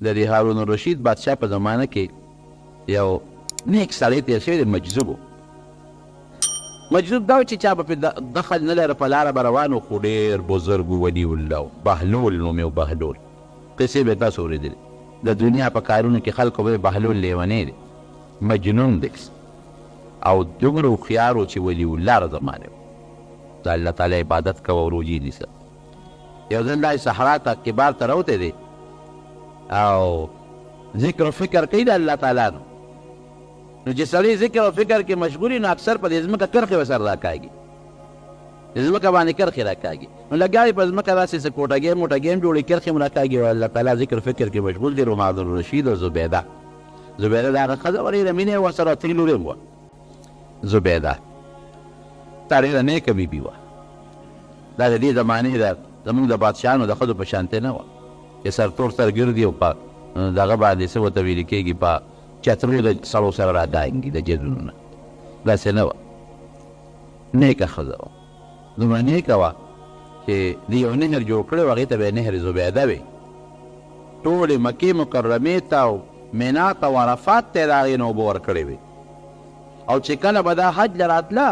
د دې هارون الرشید بادشاه په زمانه کې یو نیک سړی تېر شوی دی مجذوب و مجذوب دا و چې چا به پرې دخل نه لره په لاره به روان و خو ډېر بزرګ و ولي الله و بهلول نوم یې و بهلول قصې به تاسو اورېدلې د دنیا په کارونو کې خلکو به بهلول لیونی دی مجنون دی او دومره هوښیار و چې ولي الله را زمانې و د الله تعالی عبادت کوه او روجې نیسه یو ځل دا صحرا ته کبار ته راوتی دی او ذکر و فکر کوي د الله تعالی نو چې سړی ذکر او فکر کې مشغول نو اکثر په دې ځمکه کرښې ورسره راکاږي د ځمکه باندې کرښې راکاږي نو لګیا په ځمکه داسې څه کوټګۍ موټګۍ هم جوړې کرښې هم راکاږي او الله تعالی ذکر فکر کې مشغول دی هارون الرشید او زبیده د هغه ښځه ور ډېره مینه یې ورسره ترې لورې هم وه زبیده دا ډېره نیکه بیبي وه دا د دې زمانې د زموږ د بادشاهانو د ښځو په شانتې نه وه چې سرتور سرګردي او په دغه باندې څه ورته ویل کېږي په چترو د سړو سره را دانګي د جدونو نه داسې نه وه نیکه ښځه وه دومره نیکه وه چې د یو نهر جوړ کړی و هغې ته به یې نهر زبیده وې ټولې مکې مکرمې ته او مینا ته او عرفات ته یې د هغې نه اوبه ورکړې وې او چې کله به دا حج له راتله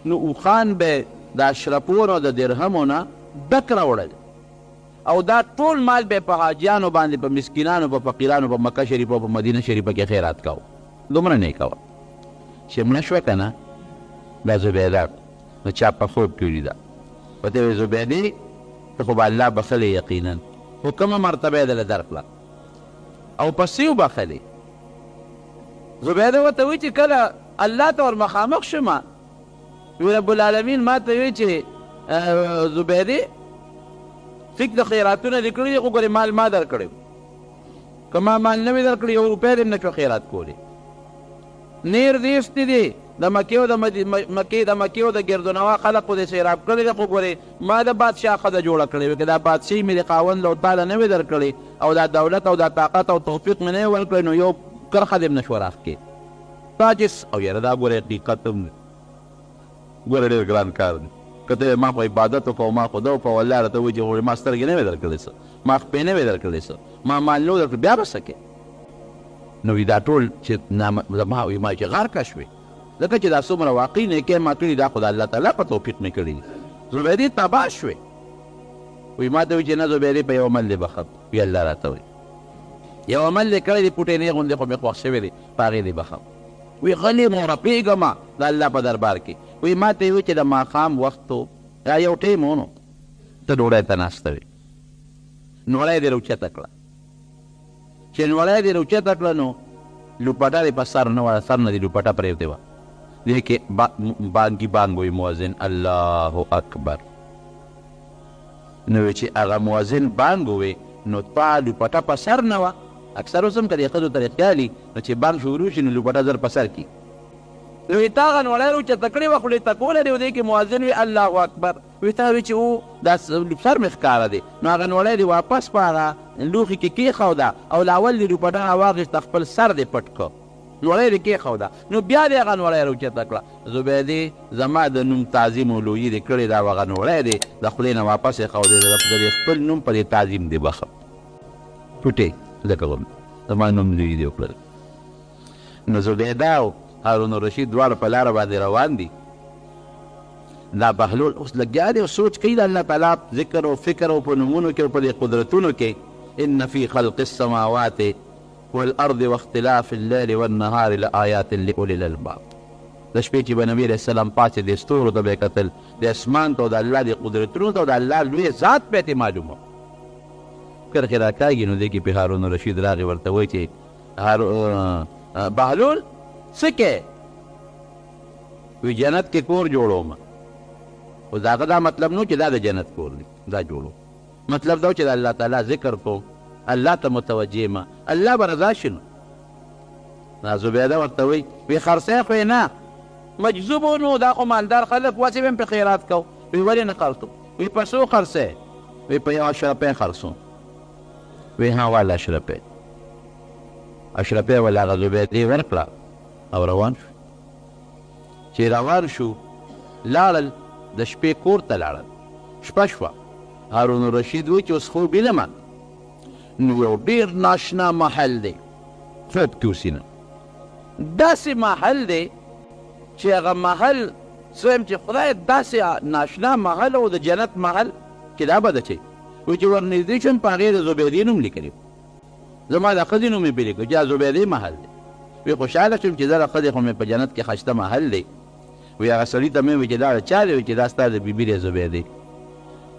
نو اوښان به د اشرفونو او د درهمو نه ډک راوړل او دا ټول مال به په حاجیانو باندې په مسکینانو په فقیرانو په مکه شریفه او په مدینه شریفه کې خیرات کاو دومره نیکه وه چې مړه شوه که نه دا زبیده نو چا په خوب کې ولیده ورته یې ویل زبیدې ته خو به الله بخلې یقینا خو کومه مرتبه یې دله درکړه او پسې وبخلې زبیده ورته وایي چې کله الله ته ور مخامخ شمه رب العالمین ما ته وایي چې زبیدې فک د خیراتونه دې کړي دي خو ګورې مال ما در کړی که ما مال نه وي در کړی یو روپۍ دې نه شو خیرات کولی نیر دې ایستې دي د مکې او د ګردونوا خلقو دې سیراب کړی دی خو ګورې ما د بادشاه ښځه جوړه کړې وي که دا بادشاهي مې د خاوند او تاله نه وي در کړی او دا دولت او دا طاقت او توفیق مې نه وي ورکړی نو یو کرښه دې م نه شوه راښکې تاجس او یاره دا ګوره حقیقت هم دی ګوره ډېر ګران کار دی که ته ما په عبادت وکړو ما خو ده وکړو والله راته وایي چې ما سترګې نه وې در کړلی څه ما خپې نه وې در کړلی څه ما مال نه و در کړی بیا به څه کې نو وي دا ټول چې ما وي ما چې غار کش وې ځکه چې دا څومره واقعي نیکۍ ما کړي دا خو د الله تعالی په توفیق مې کړي دي زبیدې تباه شوې وایي ما ته وایي چې نه زبیدې په یو عمل دې بخښم وي الله راته وایي یو عمل دې کړی دی پوټې نه غوندې خو مې خوښ شوی دی په هغې دې بخښم وی غلی مو رپېږم د الله په دربار کې وی ما ته یې وایي چې د ماښام وخت و یا یو ټیم و نو ته ډوډۍ ته ناسته وې نوړی دې راوچته کړه چې نوړی دې راوچته کړه نو لوپټه دې په سر نه وه سر نه دې لوپټه پرېوتې وه دې کې بانګي بانګ وی مؤذن الله اکبر نو چې هغه مؤذن بانګ ووی نو تا لوپټه په سر نه وه اکثر اوس هم که د ښځو ته خیالي نو چې بانګ شروع شي نو لوپټه زر په سر کي نو وی تا هغه نوړی راوچته کړې وه خو ډېر تکولی دی و دې کې مؤذن وي الله اکبر وی تا وی چې او دا سر مې ښکاره دی نو هغه نوړی دې واپس په هغه لوښي کې کېښوده او لاول دې لوپټه راواخېسته خپل سر دې پټ کړ نوړی دې کېښوده نو بیا دې هغه نوړی راوچته کړه زبیدې زما د نوم تعظیم و لویي دې کړې دا هغه نوړی دی د خولې نه واپس یې ښودې د خپل نوم په دې تعظیم دې بخم پټې ځکه غوم زما نوم لویي دې وکړل نو زبیده او هارون الرشید دواړه په لاره باندې روان دي دا بهلول اوس لګیا دی او سوچ کوي د الله تعالی ذکر او فکر او په نومونو کې او په دې قدرتونو کې ان فی خلق السماوات والارض واختلاف الليل والنهار لآیات لأولی الالباب د شپې چې به نبي علیه السلام پاڅې د ستورو ته به یې کتل د اسمان ته او د الله د قدرتونو ته او د الله لوی ذات به یې معلومه کرښې راکاږي نو دې کې پې هارون الرشید راغی ورته وایي چې بهلول څه کې وی جنت کې کور جوړوم خو د هغه دا مطلب نو چې دا د جنت کور دی دا جوړو مطلب دا و چې د الله تعالی ذکر کوم الله ته متوجه یم الله به رضا شي نو دا زبیده ورته وایي وی خرڅی خو یې نه مجذوب و نو دا خو مالدار خلک واسې به هم پرې خیرات کو وی ولې نه خرڅو وی په څو خرڅی وی په یو اشرفی خرڅو وی ها واله اشرفی ول هغه زبیدې ورکړه او روان شو چې روان شو لاړل د شپې کور ته لاړل شپه شوه هارون الرشید وایي چې اوس خوب وینم نو یو ډېر ناشنا محل دی، خوب کې اوسینه. داسې محل دی چې هغه محل سویم چې خدای داسې ناشنا محل او د جنت محل چې دا به ده چې وایي چې ورنږدې شوم په هغې د زبیدې نوم لیکلی زما د ښځې نوم یې پرې کړ چې دا زبیدې محل دی. وی خوشحاله شوم چې دا ښځې خو مې په جنت کې ښایسته محل دی. وی هغه سړي ته مې وویل چې دا د چا دی؟ وایي چې دا ستا د بیبي دی زبیدې.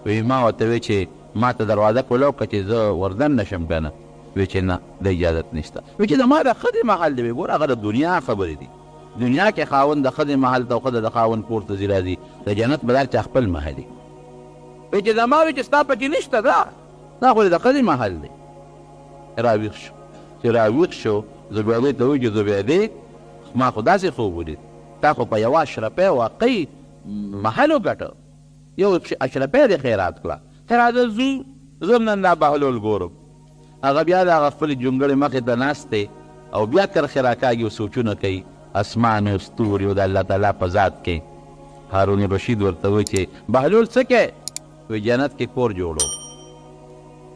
وی ما ورته وی چې ما ته دروازه کوله وکړه چې زه وردن نه شم که نه؟ وی چې نه د اجازت نشته. وی چې د ما د ښځې محل دی. وی ګوره هغه د دنیا خبرې دي. دنیا کې خاوند د ښځې محل ته او ښځه د خاوند کور ته ځي راځي. د جنت به دا چا خپل محل وي. وی چې زما وی چې ستا پکې نشته دا خو د ښځې محل دی. راویښ شو. چې راویښ شو زبیدې ته وایي چې زبیدې ما خو داسې خوب ولید، تا خو په یوه اشرفۍ واقعي محل وګټه، یو اشرفۍ دې خیرات کړه. ته راځه ځو، زه نن دا بهلول ګورم. هغه بیا د هغه خپلې جونګړې مخې ته ناست دی او بیا کرښې راکاږي او سوچونه کوي اسمان او ستوري او د الله تعالی په ذات کې. هارون رشید ورته وایي چې بهلول څه کوې؟ وی جنت کې کور جوړو.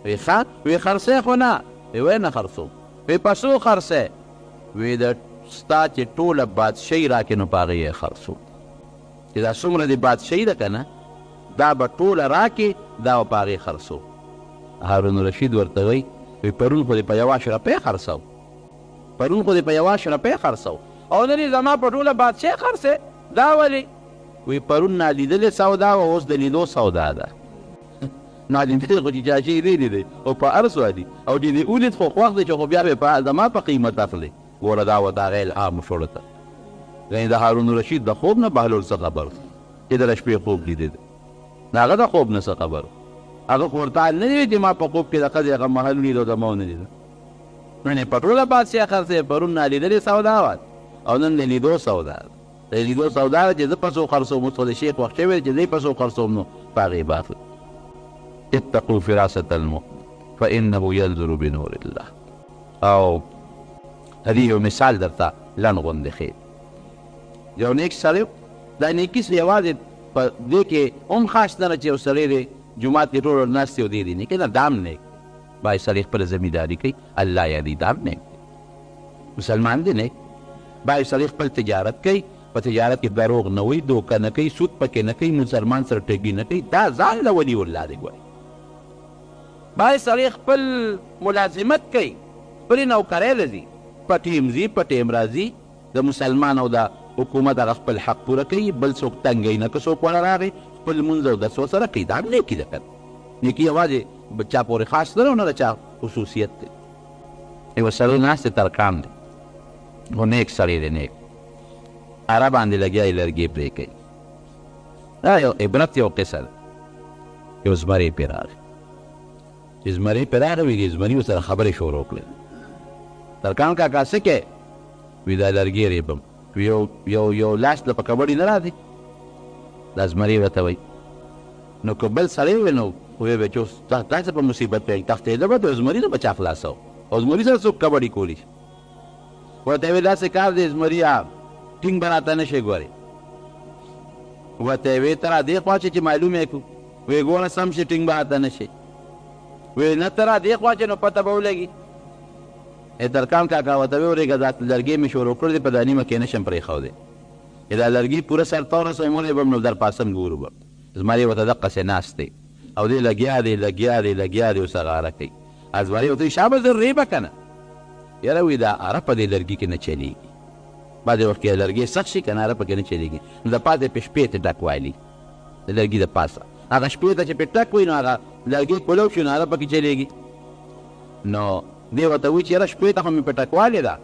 وی ښه؟ وی خرڅی خو نه. وی نه خرڅو. وی په څو خرڅی؟ وی د ستا چې ټوله بادشاهي راکې نو په هغې یې خرڅو. چې دا څومره د بادشاهي ده که نه دا به ټوله راکې دا به په هغې خرڅو. هارون رشید ورته وایي وی پرون خو دې په یوه اشرفۍ خرڅو، پرون خو دې په یوه اشرفۍ خرڅو او نن یې زما په ټوله بادشاهي خرڅې. دا ولې؟ وی پرون نالیدلې سودا وه اوس د لیدو سودا ده. نالیدلې خو چې چا شي لیدلی او په هر څه دي او چې دې ولید خو خوښ دی چې خو بیا به زما په قیمت اخلي. ګوره دا و د هغې الهام شوړه ته. یعنې د هارون رشید د خوب نه بهلول څه خبر چې د شپې خوب لیدی دی. د هغه د خوب نه څه خبر هغه خو ورته نه دی چې ما په خوب کې د ښځې هغه محل ولیدو د ما ونه لیده. نن یې په ټوله بادشاهي خرڅې، پرون نالیدلې سودا وه او نن د لیدو سودا ده. د لیدو سودا ده چې زه په څو خرڅوم. اوس خو د شیخ وخت شوی دی چې زه یې په څو خرڅوم نو په هغې به اخلي. اتقوا فراسة المؤمن فإنه ينظر بنور الله. او هدې یو مثال درته لنډ غوندې ښې. یو نیک سړی دا نیکي یوازې په دې کې هم خاص نه چې یو سړی دی جومات کې ټول ورځ ناست دی او دې دی نیکي نه، دا هم نیک باید سړی خپله زمینداري کوي الله یادي، دا هم نیک دی. مسلمان دی نیک باید سړی خپل تجارت کوي، په تجارت کې دروغ نه وایي، دوکه نه کوي، سود پکې نه کوي، مسلمان سره ټګي نه کوي. دا ځان له ولي الله دی. ګورئ باید سړی خپل ملازمت کوي، خپلې نوکرۍ له ځي، په ټیم ځي په ټیم راځي، د مسلمان او د حکومت هغه خپل حق پوره کوي، بل څوک تنګوي نه. که څوک ونه راغی خپل لمونځ او درس ورسره کوي. دا هم نیکي ده که نیکي یوازې چا پورې خاص نه ده او نه د چا خصوصیت دی. یوه سړی ناست دی ترکان دی خو نیک سړی دی، نیک اره باندې لګیا یې لرګي پرې کوي. دا یو عبرت یو قصه ده. یو زمری پرې راغی. چې زمری پرې راغی زمري ورسره خبرې شروع کړې. ترکان کاکا څه کوې؟ وي دا لرګي ریبم. یو لاس له په کبړې نه راځي. دا زمري ورته وایي نو که بل سړی وی نو ویې به چې اوس تا څه په مصیبت پرې تښتېده به زمري نه به چا خلاصو او زمري سره څوک کبډي کولی شي. ورته یې ویل داسې کار دی زمریا ټینګ به راته نه شي. ګورې ورته یې ویې ته را دې خوا چې معلوم یې کړو. ویې ګوره سم شي ټینګ به راته نه شي. ویې نه ته را دې خوا چې نو پته به ولګي. ترکان کاکا ورته ویې ورېږه دا لرګی مې شروع کړی دی په دا نیمه کې نه شم پرېښودی. دا لرګي پوره سر ته ورسوم ولې به نو در پاسم ګورو به زمري ورته دقسې ناست دی او دی لګیا دی ورسره اره کوي. زمري ورته وایي شابه زه ریبه که نه؟ یاره وایي دا اره په دې لرګي کې نه چلېږي. بعضې وخت کې لرګی سخت شي که نه اره پکې نه چلېږي. نو د پاسه پې شپې ته ډک والي د لرګي د پاسه هغه شپې ته چې پې ټک وي نو هغه لرګي کولو شي نو اره پکې چلېږي. نو دی ورته وایي چې یاره شپې ته خو مې په ټکوالې ده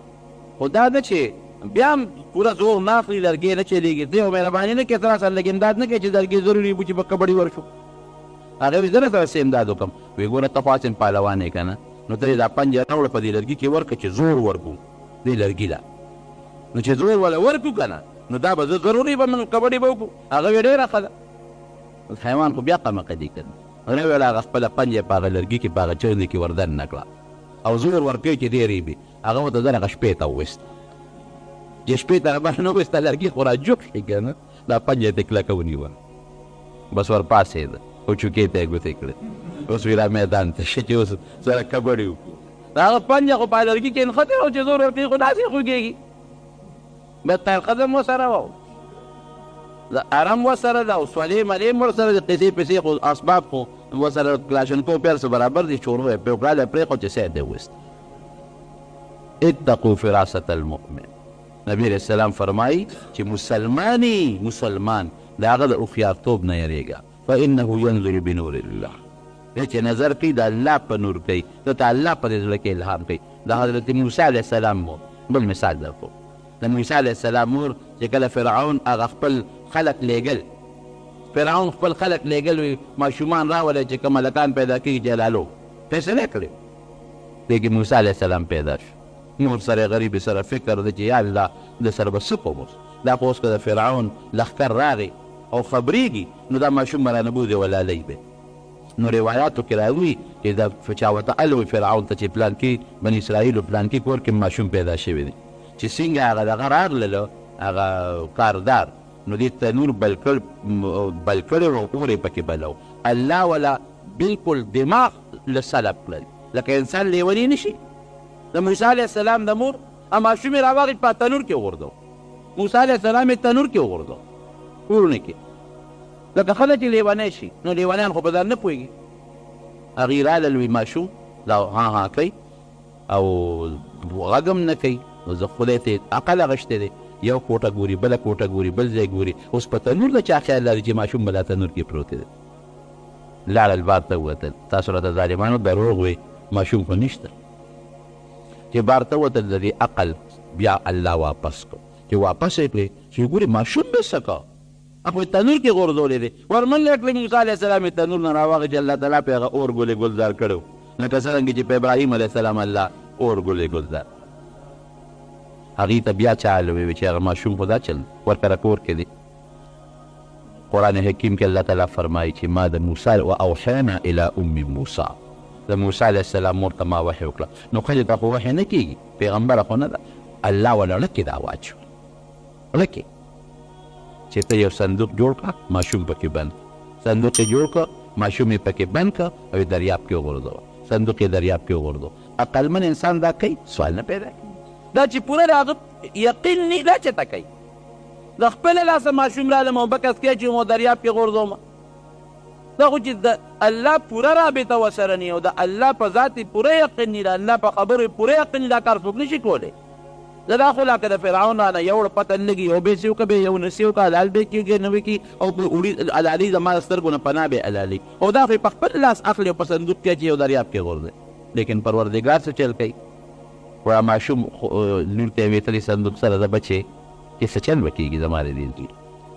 خو دا ده چې بیا هم پوره زور نه اخلي لرګی نه چلېږي. دی خو مهرباني نه کوې ته را سره لږ امداد نه کوې چې لرګي ضروري وي چې په کبډي ورشو. هغې وایي زه نه سره څه امداد وکړم. وایي ګوره ته خو هسې پهلوان یې که نه نو ته یې دا پنجه راوړه په دې لرګي کې ورکړه چې زور ورکړو دې لرګي له. نو چې زور وله ورکړو که نه نو دا به زه ضروري به کبډي به وکړو. هغه وایي ډېره ښه ده. حیوان خو بیا قمقه دي که نه. هغې ویل هغه خپله پنجه په هغه لرګي کې په هغه چرندې کې وردن نه کړه او زور ورکوي چې دې ریبي. هغه ورته ځان هغه شپې ته وویست. چې شپې ته بهر نه وویسته لرګي خو را جوړ شي که نه دا پنجه یې تې کلکه ونیوه بس ورپاسېده او چوکۍ ته یې ګوتې کړې. اوس وی را میدان ته شه چې اوس سره کبډي وکړو د هغه پنجه خو په لرګي کې نښتې وه چې زور ورکوي خو داسې خوږېږي بیا ترقدم ورسره وه د ارم ورسره ده او سولې ملې ورسره د قصې پسې خو اسباب خو ورسره کلاشنکوف پیل سره برابر دي شروع یې پرې وکړه د پرېښود چې سید یې ویست اتقوا فراست المؤمن نبی علیہ السلام فرمایي چې مسلمان د هغه د هوښیارتوب نه یېرېږه فانه ینظر بنور الله دی چې نظر کوي د الله په نور کوي ده ته الله په دې زړه کې الهام کوي د حضرت موسی علیه السلام مور بل مثال درکړو د موسی علیه السلام مور چې کله فرعون هغه خپل خلق لیږل فرعون خپل خلق لیږل وي ماشومان راولئ چې کوم هلکان پیدا کېږي جلالو فیصله یې کړې لیکن موسی علیه السلام پیدا شو مور سره غریبې سره فکر دی چې یا الله د سره به څه کوم دا خو اوس که د فرعون لښکر راغی او خبرېږي نو دا ماشوم به رانبوځي ولالی به نو روایاتو کې راوي چې دا چا ورته الوي فرعون ته چې پلان کې بني اسرائیلو پلان کې کور کې ماشوم پیدا شوی دی چې څنګه هغه دغه راغلله هغه کاردار نو دې تنور بل کړی و اور یې پکې بلو الله ولا بالکل دماغ له سلب کړل لکه انسان لیونی نشي د موسی علیه السلام د مور ماشوم یې راواخېست په تنور کې وغورځو موسی علیه السلام یې تنور کې وغورځو کورونه کې لکه خلک چې لیونی شي نو لیونیان خو په ځان نه پوهېږي هغې راله لوی ماشوم دا ها کوي او غږ هم نه کوي نو زه خدای ته عقل اغشتی دی یو کوټه ګوري بله کوټه ګوري بل ځای ګوري اوس په تنور د چا خیال لري چې ماشوم به لا تنور کې پروت دی لاړل بار ته ووتل تاسو راته ظالمانو دروغ وی ماشوم خو نشته چې بار ته ووتل د دې عقل بیا الله واپس کړ چې واپس یې کړې چې ګوري ماشوم به څه کا په تنور کې غورځولی دی ورمنډه یې کړې موسی علیه السلام یې تنور نه راواغې چې الله تعالی پې هغه اور ګلې ګلزار کړی لکه څرنګه چې په ابراهیم علیه السلام الله اور ګلې ګلزار هغې ته بیا چا الوی چې هغه ماشوم خو دا چل ورکره کور کې دی قرآن حکیم کې الله تعالی فرمایي چې ما د موسی واوحینا الی ام موسی د موسی علیه السلام مور ته ما وحی وکړه نو ښځې ته خو وحی نه کېږي پیغمبره خو نه ده الله وله ړکې دا واچو ړکې چې ته یو صندوق جوړ کړه ماشوم پکې بند صندوق یې جوړ کړه ماشوم یې پکې بند کړه او یې دریاب کې وغورځوه صندوق یې دریاب کې وغورځو عقلمن انسان دا کوي سوال نه پیدا کوي دا چې پوره د هغه یقین نه دا چېرته کوي د خپله لاسه ماشوم رالم او بکس کې اچوم او دریاب کې غورځومه دا خو چې د الله پوره رابطه ورسره نه او د الله په ذات یې پوره یقین نه د الله په خبرو یې پوره یقین دا کار څوک نشي کولی دا خو لکه د فرعون رانه یو پته نه لګي یو به سي وکړه یو نسي وکړه حلال به کېږي نه وکړي او حلالي زما د سترګو نه پناه به حلالي او دا خو یې په خپل لاس اخلي او په صندوق کې اچي او دریاب کې غورځي لیکن پروردګار څه چل کوي وړه ماشوم لور ته یې ویتلي صندوق سره د بچې چې څه چل به کېږي زما د دې زوی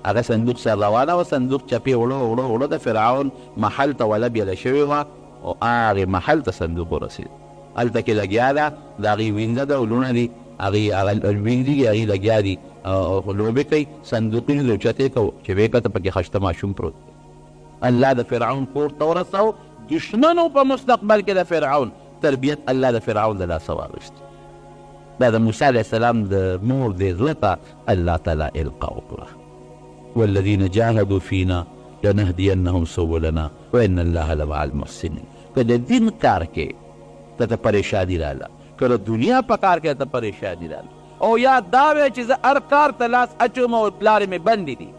هغه صندوق سره روانه وه صندوق چپې وړه د فرعون محل ته وله بیله شوې وه او هغې محل ته صندوق ورسېد هلته کې لګیا ده د هغې وینده ده او لوڼه دي هغې وینځي هغې لګیا دي لوبې کوي صندوقونه د اوچتې کوو چې ویې کته پکې خشته ماشوم پروت دی الله د فرعون کور ته ورسو دشمنو په مستقبل کې د فرعون تربیت الله د فرعون د لاسه واخیست دا د موسی علیه السلام د مور دې زړه ته الله تعالی القا وکړه والذین جاهدوا فینا لنهدینهم سبلنا وان الله لمع المحسنین که د دین کار کې ته پریشانی راله که د دنیا په کار کې ته پریشانی راله او یا دا وی چې زه هر کار ته لاس اچوم او پلارې مې بندې دي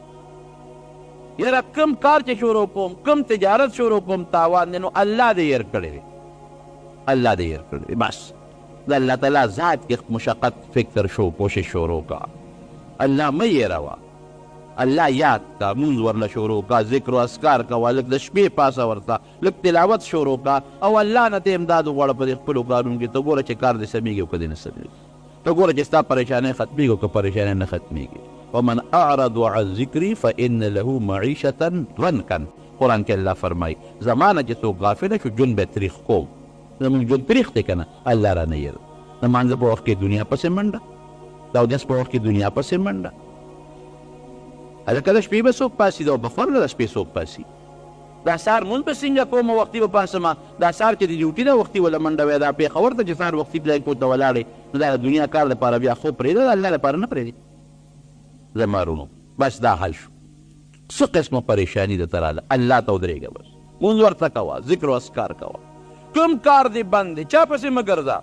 یاره کم کار چې شروع کوم کم تجارت شروع کوم تاوان دی نو الله دې هېر کړی دی الله دې هېر کړی دی بس د الله تعالی ذات کې مشقت فکر شو کوشش شروع کا الله مه هېروه الله یاد کا مونځ ورله شروع کا ذکر و اذکار کوه لږ د شپې پاسه ورته لږ تلاوت شروع کا او الله نه ته امداد وغواړه په دې خپلو کارونو کې ته ګوره چې کار دې سمیږي او که دې نه سمیږي ته ګوره چې ستا پریشانۍ ختمیږي او که پریشانۍ نه ختمیږي ومن اعرض عن ذکري فان له معیشة ضنکا قرآن کې الله فرمایي زما نه چې څوک غافله شو ژوند به تریخ کوم زموږ ژوند تریخ دی که نه الله رانه هېر د مانځه په وخت کې دنیا پسې منډه د اودس په وخت کې دنیا پسې منډه هلکه د شپې به څوک پاسي د بخور نه د شپې څوک پاسي دا سهار مونځ به څنګه کوم وختي به پاسمه دا سهار چې د ډیوټي ده وختي وله منډه وی دا پېښور ته چې سهار وختي پلای کور ته ولاړې نو دا د دنیا کار لپاره بیا خوب پرېږده د الله لپاره نه پرېږدي زما رونو بس دا حل شو څه قسمه پریشاني درته راله الله ته ودرېږه بس مونځ ورته کوه، ذکر و اذکار کوه. کوم کار دې بند دی چا پسې مه ګرځه،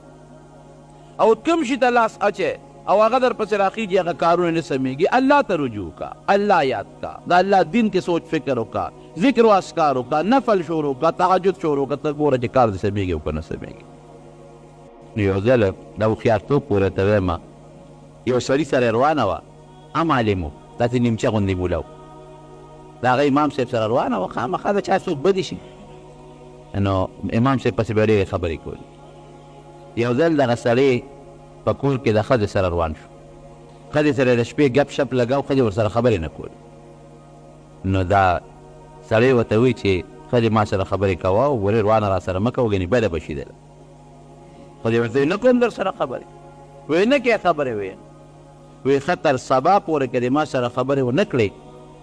او کوم شي ته لاس اچې او هغه در پسې راخیږي هغه کارونه نه سمیږي، الله ته رجوع کا، الله یاد کا، د الله دین کې سوچ فکر وکړه، ذکر و اذکار وکړه، نفل شروع کړه، تهجد شروع کړه، ته ګوره چې کار دې سمیږي او که نه سمیږي. نو یو ځل د هوښیارتوب پورې ته وایم، یو سړي سره روانه وه، هم عالم و، داسې نیمچه غوندې موله و، د هغه امام صاحب سره روانه وه، خامخا د چا څوک بدې شي، نو امام صاحب پسې به ډېرې خبرې کولې. یو ځل دغه سړی په کور کې د ښځې سره روان شو، ښځې سره د شپې ګپ شپ لګاو، ښځې ورسره خبرې نه کولې. نو دا سړی ورته وایي چې ښځې ما سره خبرې کوه او ولې روانه را سره مه کوه، ګنې بده به شي دله. ښځې ورته وایي نه کوم در سره خبرې، وایي نه کې خبرې وایي، وایي ښه تر سبا پورې که دې ما سره خبرې ونه کړې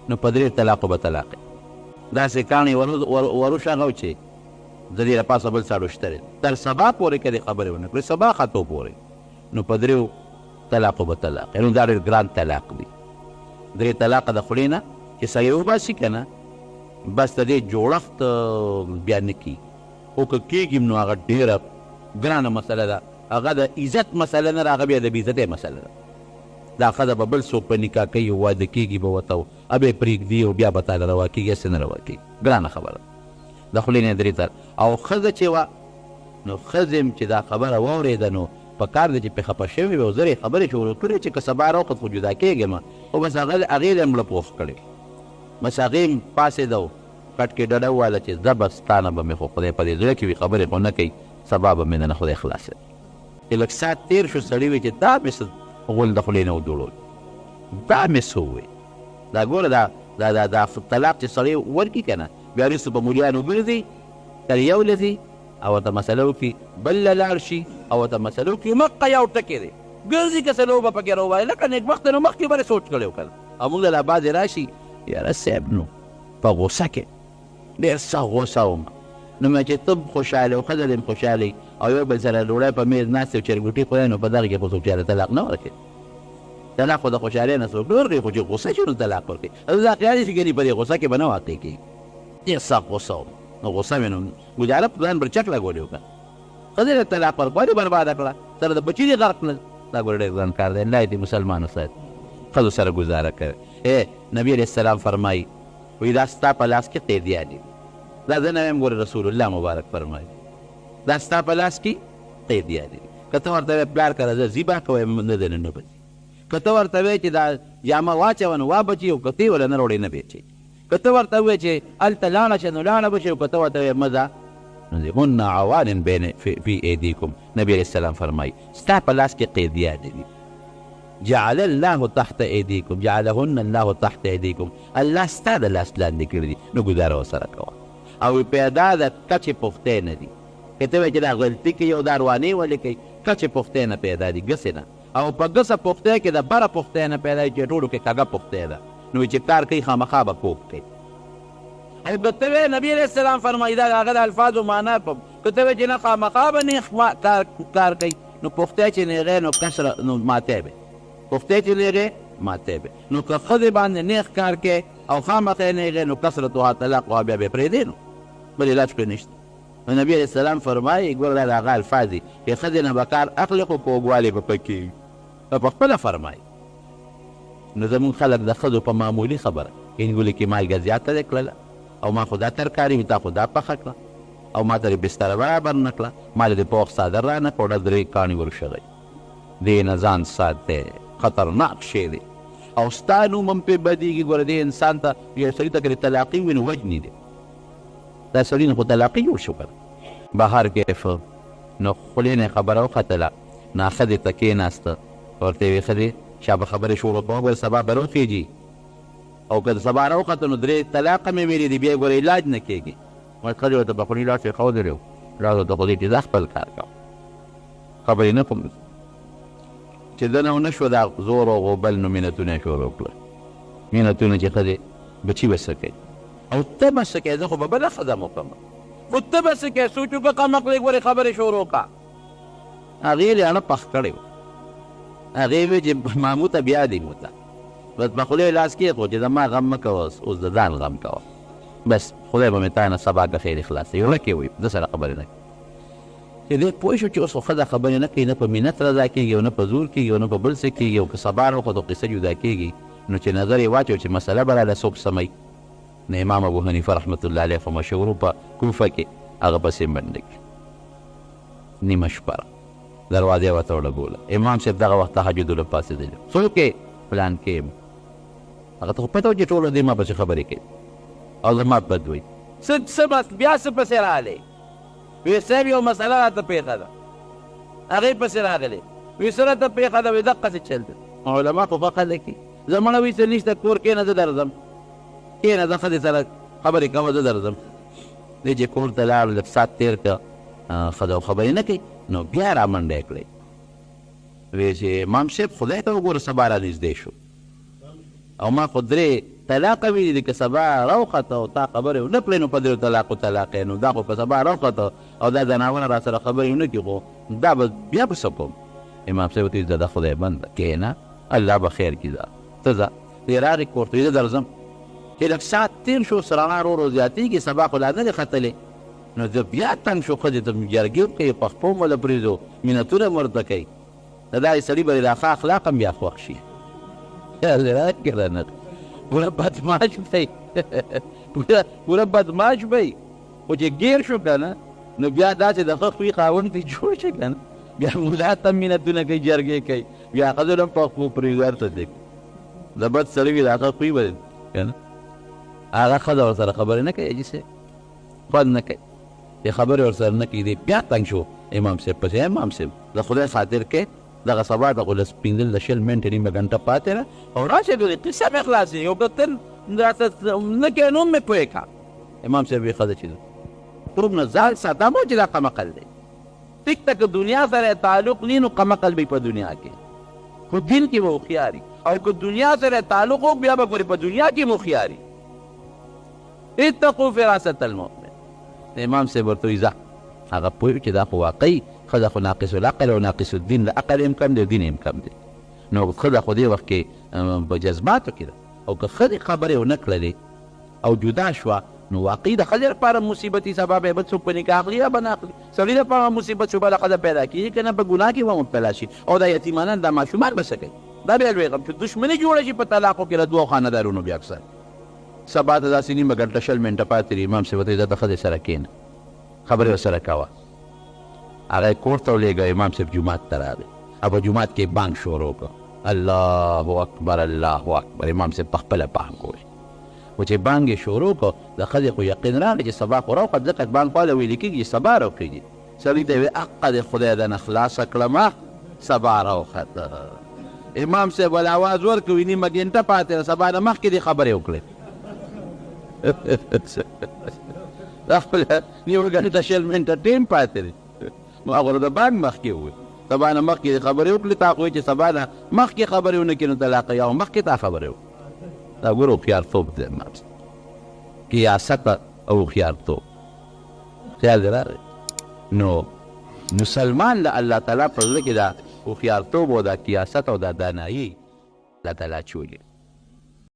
نو په 3 طلاقو به طلاق یې. داسې کاڼي وروشغو چې د دې له پاسه بل ساړو شته دی، تر سبا پورې که دې خبرې ونه کړې، سبا خطو پورې نو په 3 طلاقو به طلاق یې. نو دا ډېر ګران طلاق دی. 3 طلاقه د خولې نه چې سړی وباسي که نه، بس د دې جوړښت بیا نه کېږي، خو که کېږي نو هغه ډېره ګرانه مسله ده، هغه د عزت مسله نه ده، هغه بیا د بېعزتۍ مسله ده. دا ښځه به بل څوک په نکاح کوي او واده کېږي به ورته او به یې پرېږدي او بیا به تاله روا کېږي، هسې نه روا کېږي، ګرانه خبره د خولې نه 3 طلاق. او ښځه چې وه نو ښځې چې دا خبره واورېده نو په کار دی چې پرې خفه شوې وې او زر یې خبرې شروع کړې چې که سبا راوخت خو جدا کېږم، خو بس هغې یې مړه پوخ کړې، بس هغې پاسېده او کټ کې ډډه وویله چې زه به ستا نه به مې خو خدای په دې زړه کې وي خبرې خو نه کوي، سبا به مې نه خدای خلاص کړي. چې لږ ساعت تېر شو، سړي وایي چې دا مې څه غول د خولې نه وجوړول، دا مې څه ووایي. دا ګوره دا طلاق چې سړی ورکړي که نه، بیا وروسته په مولیانو ګرځي، تر یو لځي او ورته مسله وکړي، بل له لاړ شي او ورته مسله وکړي، مقه یو ټکې دی ګرځي که څه لوبه پکې راووایي، لکه نېکبخته نو مخکې به یې سوچ کړی و که نه. او موږ له بعضې راشي یاره صاحب نو په غوسه کې ډېر سخت غوسه وم، نو مې چې ته خوشحاله او ښځه دې خوشحالې او یو بل سره ډوډۍ په میز ناست او چرګوټي خورئ، نو په دغه کې خو څوک چاله طلاق نه ورکوي. طلاق خو د خوشحالۍ نه څوک نه ورکوي، خو چې غوسه شي نو طلاق ورکوي. دا خیال شي ګنې په دې غوسه کې به نه واقع کېږي. ډېر سخت غوسه وم، نو غوسه مې نو ګوزاره په ځان برچک لګولې وکړه، ښځې له طلاق ورکوالې برباده کړه، سره د بچي دې غرق کړل. دا ګوره ډېر ګران کار دی، الله دې مسلمانو سره ښځو سره ګزاره کوي. نبي علیه السلام فرمایي وایي دا ستا په لاس کې قیدیان دي، دا زه نه وایم، ګوره رسول الله مبارک فرمایي دا ستا په لاس کې قیدیان دي. که ته ورته وایې پلار که راځه ځي به کوی نه دی نه بچي، که ته ورته وایې چې دا جامه واچوه نو وابچي او که ته یې وله نه راوړې نه بېچي، که ته ورته وایې چې هلته لاړه شه نو لاړه به شي، او که ته ورته وایې مه ځه نو هن عوان بین فی ایدیکم. نبی علیه السلام فرمایي ستا په لاس کې قیدیان دي، جعل الله تحت ایدیکم، جعلهن الله تحت ایدیکم، الله ستا د لاس لاندې کړي دي، نو ګزاره ورسره کوه. او پیدا د کچې پختې نه دي، که ته وایې چې دا غلطي کوي او دا روانې ولې کوي، کچې پختې نه پیدا دي، ګسې نه. او په ګسه پختې کې د بره پختې نه پیدا دي چې ټولو کې کږه پختې ده، نو چې کار کوي خامخا به کوږ کوي. او که ته وایې نبي علیه السلام فرمایي دا د هغه د الفاظو معنا که ته وایې چې نه خامخا به نیغ کار کوي، نو پختې چې نیغې نو کسره نو ماتې به، پختې چې نیغې ماتې به. نو که ښځې باندې نیغ کار کوي او خامخا نیغې نو کثرتها طلاقها بیا به یې پرېږدې، نو بل علاج پرې نشته. نو نبي علیه السلام فرمایي ګوره دا د هغه الفاظ دي چې ښځې نه به کار اخلي خو کوږوالی به پکې وي، په خپله فرمایي. نو زمونږ خلک د ښځو په معمولي خبره انګولې کې مالګه زیاته دې کړله او ما خو دا ترکاري وي تا خو دا پخه کړه او ما ته دې بستره برابر نه کړه، ما دې پوخ څادر را نه کړه، 3 کاڼي ورشغئ. دې نه ځان ساتئ، خطرناک شی دی او ستا نوم هم پرې بدېږي. ګوره دې انسان ته یو سړي ته که طلاقي وي نو وجني دی، دا سړي نه خو طلاقي جوړ شو که بهر کیف. نو خولې نه یې خبره وختله، نه ښځې ته کېناسته، ورته یې ویې ښځې شابه خبرې شروع کړه، ګوره سبا به راوخېږي او که سبا راوخته نو 3 طلاقه مې ویلې دي، بیا یې ګوره علاج نه کېږي. ښځې ورته په خولې لاس یې ښودلی و، لاس ورته خو دې چې دا خپل کار کوه، خبرې نه کوم چې ده نه ونه شوه دا زور او غوبل، نو مینتونه یې شروع کړل، مینتونه چې ښځې بچي به څه کوي او ته به څه کوې، زه خو به بله ښځه وکړم، خو ته به څه کوې، سوچ وکړه قمقلې ګورې خبرې شروع کړه. هغې لاړه پخ کړی و، هغې وې چې مامو ته بیا دې مو ته بس په خولې لاس کېښود چې زما غم مه کوه، اوس د ځان غم کوه. بس خدای به مې تا نه سبا که خیر خلاصوي ورکې وي ده سره خبرې نه کوي چې دی پوه شو چې اوس خو ښځه خبرې نه کوي نه په مینت رضا کېږي او نه په زور کېږي او نه په بل څه کېږي او که سبا راوخت او قصه جدا کېږي نو چې نظر یې واچو چې مسله به راله څوک سموي نو امام ابو حنیفه رحمت الله علیه په مشهورو په کوفه کې هغه پسې منډه کړي نیمه شپه دروازې یې ورته ولګوله امام صاحب دغه وخت تهجد له پاڅېدلی څوک یې پلان کې یم هغه ته خو پته وه چې ټولو دې ما پسې خبرې کوي او زما بد وایي څه بیا څه پسې راغلی وی صاحب یو مسله راته پېښه ده هغې پسې راغلی وی څه راته پېښه ده وی دقسې چل ده علما خو فقه لیکي زمانه وی څه نشته کور کښېنه زه درځم کښېنه زه ښځې سره خبرې کوه زه درځم دی چې کور ته لاړ لږ ساعت تېر کړه ښځه خبرې نه کوي نو بیا را منډه یې کړی وی چې امام صاحب خدای ته وګوره سبا را نږدې شو او ما خو درې طلاقه ویلي دي که سبا راوخته او تا خبرې ونه کړې نو په درېو طلاقو طلاق یې نو دا خو که سبا راوخته او دا ځناونه را سره خبرې ونه کړي خو دا به بیا به څه کوم امام صاحب ورته ویل د خدای بنده کښېنه الله به خیر کړي دا ته ځه دی راغې کور ته زه درځم چې لږ ساعت تېر شو سرغا ورو ورو زیاتېږي سبا خو لا نه دی ختلی نو زه بیا تنګ شو ښځې ته جرګې کوي پخپو م وله پرېږدو مینتونه م ورته کوي د دغې سړي به د ښه اخلاق هم بیا خوښ شي کړه نه پوره بدماش دی پوره بدماش دی خو چې ګیر شو که نه نو بیا داسې د ښه خوی خاوند ته جوړ شي که نه بیا ملا ته هم مینتونه کوي جرګې کوي بیا ښځو له هم پخپو پرېږدو هر څه دی د بد سړي وي د ښه خوی به که نه هغه ښځه ورسره خبرې نه کوي حاجي صاحب خوند نه کوي چې خبرې ورسره نه کوي دی بیا تنګ شو امام صاحب پسې امام صاحب د خدای خاطر کې دغه سبا دغه لس پنځه د شل منټې نیمه ګنټه پاتې ده او راشې د قصه مې خلاصې او که ته راته نه کوې نو مې پوه کړه امام صاحب یې ښځه چې ده توب نه ځان ساته مو چې دا قمقل دی ټیک ته که دنیا سره تعلق نی نو قمقل به په دنیا کې خو دین کې به هوښیاري او که دنیا سره تعلق وک بیا به ګورې په دنیا کې هم هوښیاري اتقوا فراست المؤمن امام صاحب ورته وایي ځه هغه پوه چې دا خو واقعي ښځه خو ناقص العقل او ناقص الدین د عقل هم کم دی او دین هم کم دی نو ښځه خو دې وخت کې په جذباتو کې ده او که ښځې خبرې ونه کړلې او جدا شوه نو واقعي د ښځې لپاره مصیبتي سبب یې بل څوک په نکاح اخلي یا به نه اخلي سړي لپاره مصیبت شو بله ښځه پیدا کېږي که نه په ګناه کې به مبتلا شي او دا یتیمانان دا ماشومان به څه کوي دا بیا لوی غم چې دښمني جوړه شي په طلاقو کې له دوو خاندارونو بیا اکثر سبا ته داسې نیمه ګنټه شل منټه پاتې دي امام صاحب ورته د ښځې سره کښېنه خبرې ورسره کوه هغه یې کور ته ولېږه امام صاحب جومات ته راغی او په جومات کې بانګ شروع کړه الله اکبر الله اکبر امام صاحب په خپله بانګ وویل خو چې بانګ یې شروع کړه د ښځې خو یقین راغی چې سبا خو راوخت ځکه بانګ خواله ویلې کېږي چې سبا راوخېږي سړي ته یې ویل حقه دې خدای دنه خلاصه کړمه سبا راوخته امام صاحب ول اواز ورکړ نیمه ګنټه پاتې ده سبا نه مخکې دې خبرې وکړې دا خپله نیمه ګنټه شل منټه ټیم پاتې دی ما هغه د بانک مخکې وویل سبا نه مخکې دې خبرې وکړې تا خو چې سبا نه مخکې خبرې ونه کړې نو طلاق یا مخکې تا خبرې وکړې دا ګوره هوښیارتوب دی امام صاحب قیاست او هوښیارتوب خیال دې راغی نو مسلمان له الله تعالی په زړه کې دا هوښیارتوب او دا قیاست او دا دانایي الله تعالی چولي